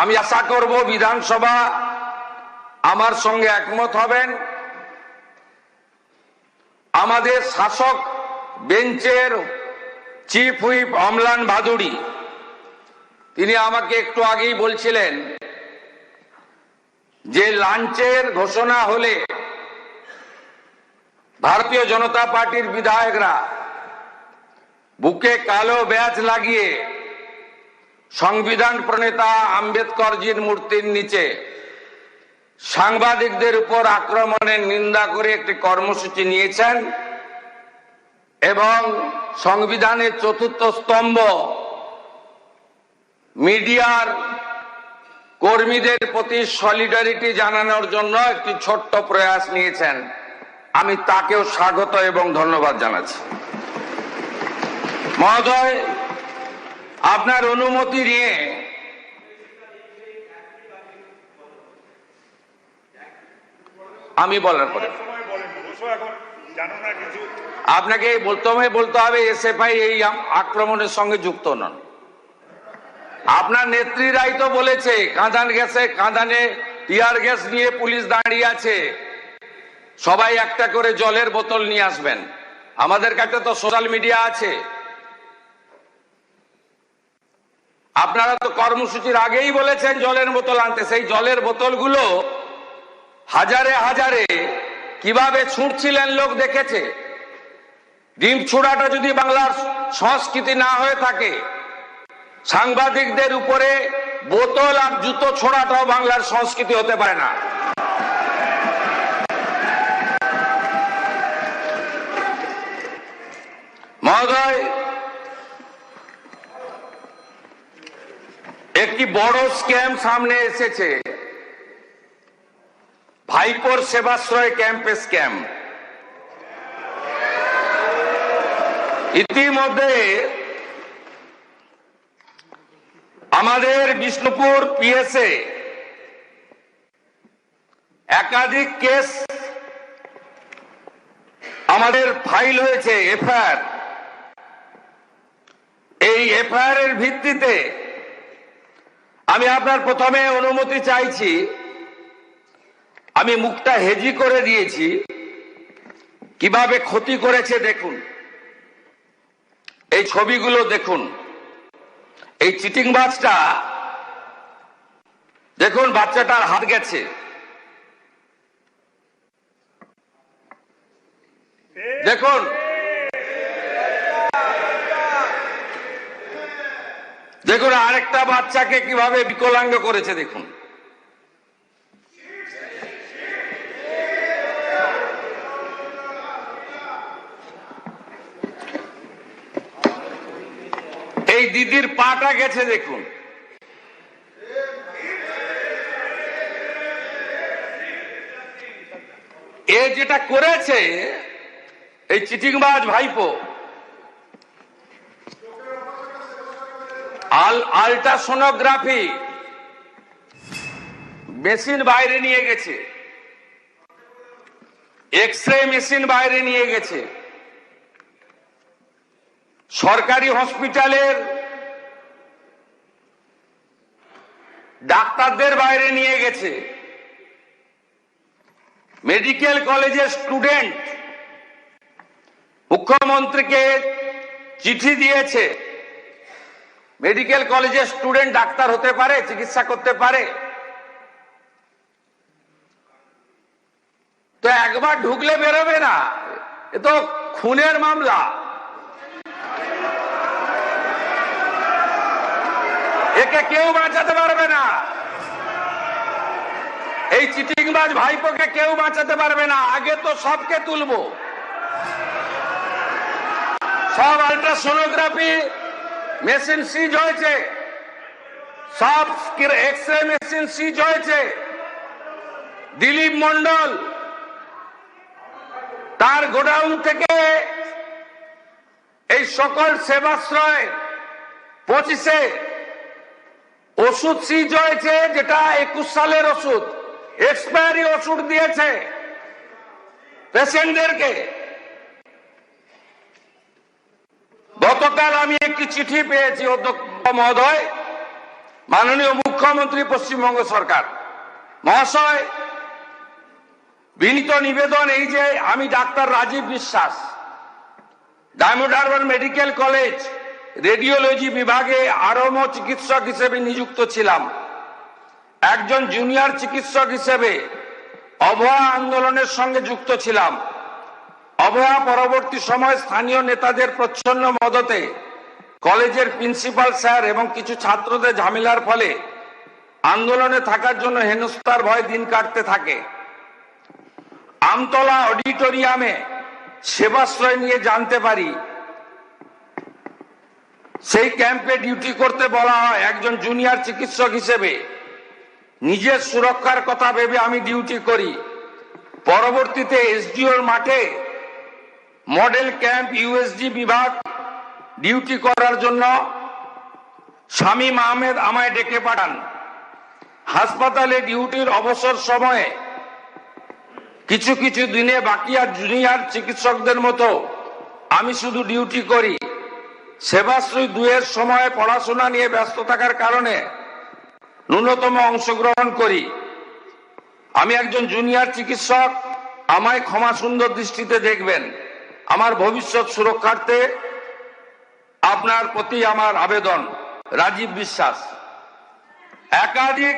আমি আশা করব বিধানসভা আমার সঙ্গে একমত হবেন। আমাদের শাসক বেঞ্চের চিফ হুইপ অম্লান ভাদুড়ী তিনি আমাকে একটু আগেই বলছিলেন যে লাঞ্চের ঘোষণা হলে ভারতীয় জনতা পার্টির বিধায়করা বুকে কালো ব্যাজ লাগিয়ে সংবিধান প্রণেতা আম্বেদকরজির মূর্তির নিচে সাংবাদিকদের উপর আক্রমণের নিন্দা করে একটি কর্মসূচি নিয়েছেন এবং সংবিধানের চতুর্থ স্তম্ভ মিডিয়ার কর্মীদের প্রতি সলিডারিটি জানানোর জন্য একটি ছোট্ট প্রয়াস নিয়েছেন। আমি তাকেও স্বাগত এবং ধন্যবাদ জানাচ্ছি। মহোদয়, আপনার অনুমতি নিয়ে আমি বলার পরে আপনাকে বলতে হবে এসএফআই এই আক্রমণের সঙ্গে যুক্ত নন। আপনার নেত্রীরাই তো বলেছে কাঁদানে টিয়ার গ্যাস নিয়ে পুলিশ দাঁড়িয়ে আছে, সবাই একটা করে জলের বোতল নিয়ে আসবেন। আমাদের কাছে তো সোশ্যাল মিডিয়া আছে। আপনারা তো কর্মসূচির আগেই বলেছেন জলের বোতল আনতে। সেই জলের বোতলগুলো হাজারে হাজারে কিভাবে ছুঁড়ছিলেন লোক দেখেছে। ডিম ছোড়াটা যদি বাংলার সংস্কৃতি না হয়ে থাকে, সাংবাদিকদের উপরে বোতল আর জুতো ছোড়াটাও বাংলার সংস্কৃতি হতে পারে না। মহোদয়, একটি বড় স্ক্যাম সামনে এসেছে, ভাইপোর সেবাশ্রয় ক্যাম্পে স্ক্যাম। ইতিমধ্যে আমাদের বিষ্ণুপুর পিএসএ একাধিক কেস আমাদের ফাইল হয়েছে, এফআইআর। এই এফআইআর এর ভিত্তিতে আমি আপনার প্রথমে অনুমতি চাইছি। আমি মুখটা হেজি করে দিয়েছি, কিভাবে ক্ষতি করেছে দেখুন। এই ছবিগুলো দেখুন। এই চিটিংবাজটা দেখুন, বাচ্চাটার হাত গেছে। দেখুন, দেখুন আরেকটা বাচ্চাকে কিভাবে বিকলাঙ্গ করেছে দেখুন। এই দিদির পাটা গেছে দেখুন। এ যেটা করেছে এই চিটিংবাজ ভাইপো, আল্ট্রাসোনোগ্রাফি মেশিন বাইরে নিয়ে গেছে, এক্সরে মেশিন বাইরে নিয়ে গেছে, সরকারি হসপিটালের ডাক্তারদের বাইরে নিয়ে গেছে, মেডিকেল কলেজের স্টুডেন্ট মুখ্যমন্ত্রীকে চিঠি দিয়েছে। মেডিকেল কলেজের স্টুডেন্ট ডাক্তার হতে পারে, চিকিৎসা করতে পারে? তো একবার ঢুকলে বেরোবে না, এ তো খুনের মামলা। একে কেউ বাঁচাতে পারবে না। এই চিটিংবাজ ভাইপোকে কেউ বাঁচাতে পারবে না। আগে তো সবকে তুলবো। সব আল্ট্রাসোনোগ্রাফি মেশিন সিজ হয়েছে, সব এক্সরে মেশিন সিজ হয়েছে। দিলীপ মন্ডল তার গোডাউন থেকে এই সকল সেবাশ্রয় 25-এ ওষুধ সিজ হয়েছে, যেটা 21 সালের ওষুধ, এক্সপায়ারি ওষুধ দিয়েছে পেশেন্টদেরকে। গতকাল আমি একটি চিঠি পেয়েছি অধ্যক্ষ মহোদয়, মাননীয় মুখ্যমন্ত্রী পশ্চিমবঙ্গ সরকার মহাশয়, বিনীত নিবেদন এই যে আমি ডাক্তার রাজীব বিশ্বাস diamond Harbour medical college radiology বিভাগে আরম্ভ চিকিৎসক হিসেবে নিযুক্ত ছিলাম। একজন জুনিয়র চিকিৎসক হিসেবে অভয়া আন্দোলনের সঙ্গে যুক্ত ছিলাম। অভয়া পরবর্তী সময় স্থানীয় নেতাদের প্রচ্ছন্ন মদতে কলেজের প্রিন্সিপাল স্যার এবং কিছু ছাত্রদের ঝামেলার ফলে আন্দোলনে থাকার জন্য হেনস্থার ভয় দিন কাটতে থাকে। আমতলা অডিটোরিয়ামে সেবাশ্রয় নিয়ে জানতে পারি সেই ক্যাম্পে ডিউটি করতে বলা হয়। একজন জুনিয়র চিকিৎসক হিসেবে নিজের সুরক্ষার কথা ভেবে আমি ডিউটি করি। পরবর্তীতে এসডিওর মাঠে মডেল ক্যাম্প ইউএসজি বিভাগ ডিউটি করার জন্য শামীম আহমেদ আমায় ডেকে পাঠান। হাসপাতালে ডিউটির অবসর সময়ে কিছু কিছু দিনে বাকি আর জুনিয়র চিকিৎসকদের মতো আমি শুধু ডিউটি করি। সেবাশ্রী 2 এর সময় পড়াশোনা নিয়ে ব্যস্ত থাকার কারণে ন্যূনতম অংশগ্রহণ করি। আমি একজন জুনিয়র চিকিৎসক, আমায় ক্ষমা সুন্দর দৃষ্টিতে দেখবেন। আমার ভবিষ্যৎ সুরক্ষার্থে আপনার প্রতি আমার আবেদন। রাজীব বিশ্বাস। একাধিক